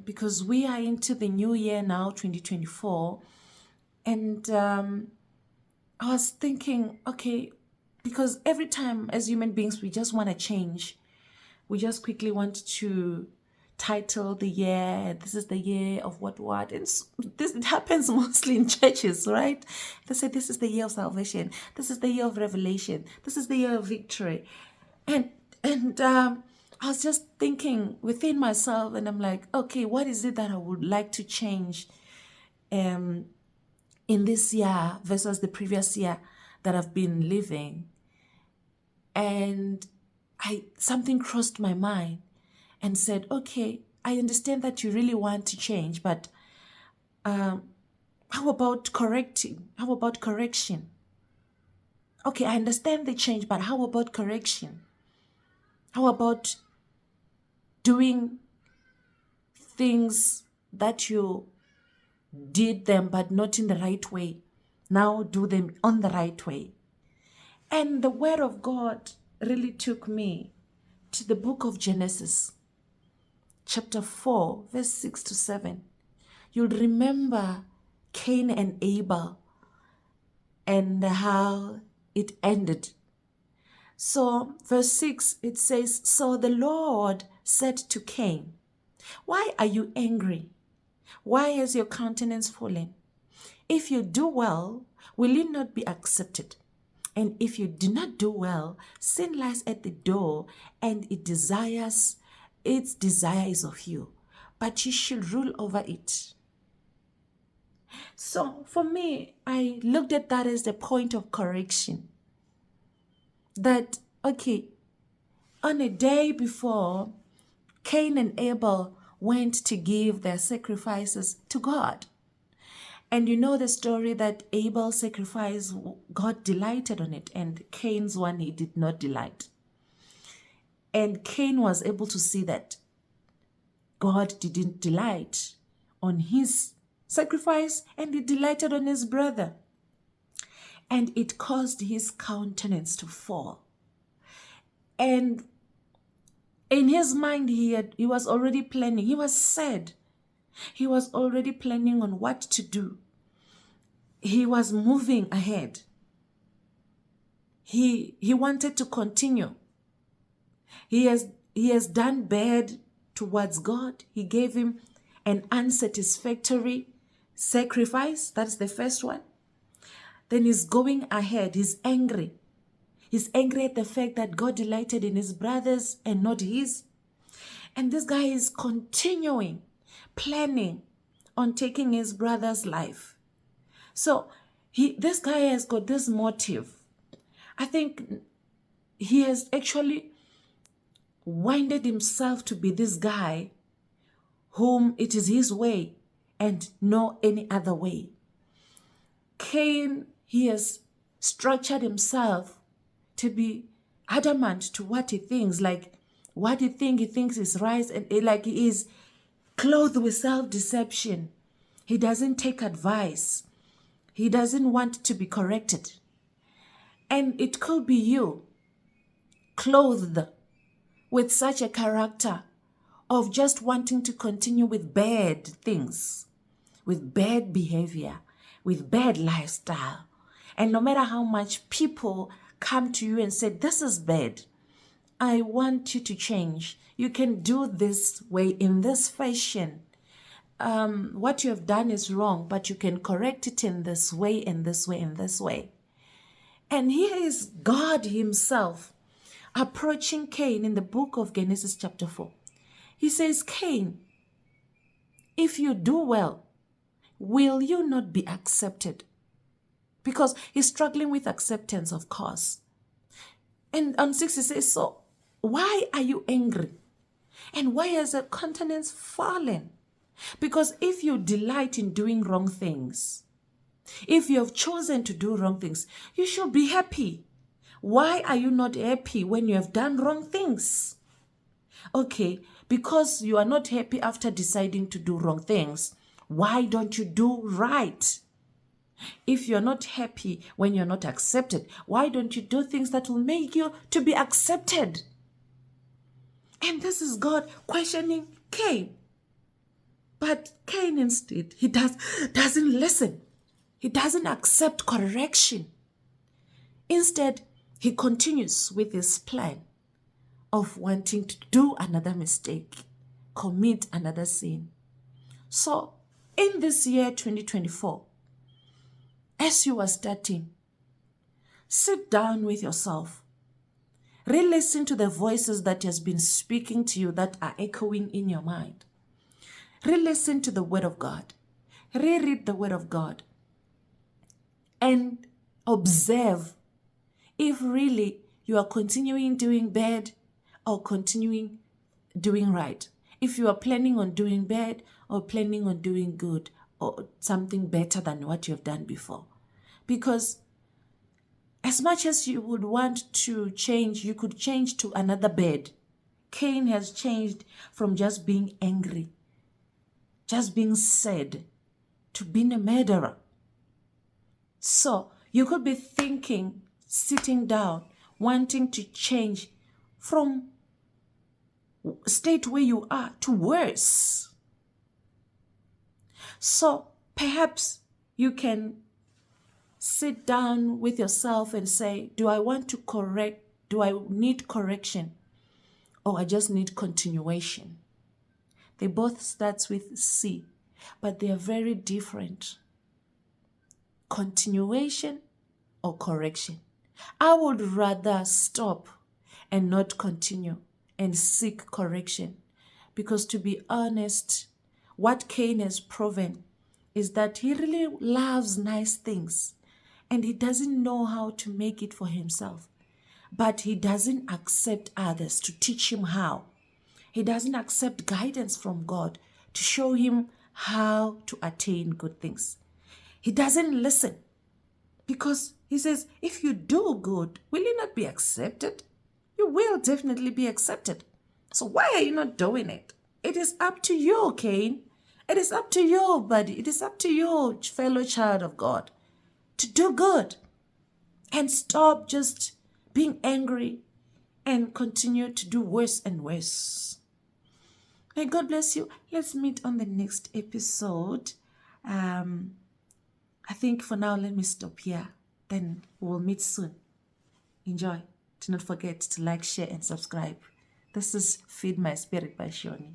because we are into the new year now, 2024. And I was thinking, okay, because every time as human beings, we just want to change. We just quickly want to title the year, this is the year of what. And this, it happens mostly in churches, right? They say this is the year of salvation. This is the year of revelation. This is the year of victory. And I was just thinking within myself, and I'm like, okay, what is it that I would like to change in this year versus the previous year that I've been living? And something crossed my mind and said, okay, I understand that you really want to change, but how about correcting? How about correction? Okay, I understand the change, but how about correction? How about doing things that you did them but not in the right way? Now do them on the right way. And the word of God really took me to the book of Genesis, chapter 4, verse 6 to 7. You'll remember Cain and Abel and how it ended. So verse 6, it says, so the Lord said to Cain, why are you angry? Why has your countenance fallen? If you do well, will you not be accepted? And if you do not do well, sin lies at the door, and its desire is of you, but you should rule over it. So for me, I looked at that as the point of correction. That, okay, on a day before, Cain and Abel went to give their sacrifices to God. And you know the story that Abel's sacrifice, God delighted on it, and Cain's one, he did not delight. And Cain was able to see that God didn't delight on his sacrifice, and he delighted on his brother. And it caused his countenance to fall. And in his mind, he was already planning. He was sad. He was already planning on what to do. He was moving ahead. He wanted to continue. He has done bad towards God. He gave him an unsatisfactory sacrifice. That's the first one. Then he's going ahead. He's angry. He's angry at the fact that God delighted in his brothers and not his. And this guy is continuing, planning on taking his brother's life. So this guy has got this motive. I think he has actually winded himself to be this guy whom it is his way and no any other way. Cain, he has structured himself to be adamant to what he thinks, like what he thinks is right, and like he is clothed with self-deception. He doesn't take advice. He doesn't want to be corrected. And it could be you, clothed with such a character of just wanting to continue with bad things, with bad behavior, with bad lifestyle. And no matter how much people come to you and say, this is bad, I want you to change. You can do this way, in this fashion. What you have done is wrong, but you can correct it in this way, in this way, in this way. And here is God himself approaching Cain in the book of Genesis chapter 4. He says, Cain, if you do well, will you not be accepted? Because he's struggling with acceptance, of course. And on 6 he says, so why are you angry? And why has your countenance fallen? Because if you delight in doing wrong things, if you have chosen to do wrong things, you should be happy. Why are you not happy when you have done wrong things? Okay, because you are not happy after deciding to do wrong things, why don't you do right? If you're not happy when you're not accepted, why don't you do things that will make you to be accepted? And this is God questioning Cain. But Cain instead, he doesn't listen. He doesn't accept correction. Instead, he continues with his plan of wanting to do another mistake, commit another sin. So, in this year 2024, as you are starting, sit down with yourself. Re-listen to the voices that has been speaking to you that are echoing in your mind. Re-listen to the Word of God. Reread the Word of God. And observe if really you are continuing doing bad or continuing doing right. If you are planning on doing bad or planning on doing good or something better than what you have done before. Because as much as you would want to change, you could change to another bed. Cain has changed from just being angry, just being sad, to being a murderer. So you could be thinking, sitting down, wanting to change from state where you are to worse. So perhaps you can sit down with yourself and say, do I want to correct? Do I need correction? Or I just need continuation? They both start with C, but they are very different. Continuation or correction. I would rather stop and not continue and seek correction. Because to be honest, what Cain has proven is that he really loves nice things and he doesn't know how to make it for himself. But he doesn't accept others to teach him how. He doesn't accept guidance from God to show him how to attain good things. He doesn't listen because he says, if you do good, will you not be accepted? You will definitely be accepted. So why are you not doing it? It is up to you, Cain. It is up to you, buddy. It is up to you, fellow child of God, to do good and stop just being angry and continue to do worse and worse. May God bless you. Let's meet on the next episode. I think for now, let me stop here. Then we'll meet soon. Enjoy. Do not forget to like, share, and subscribe. This is Feed My Spirit by Shoni.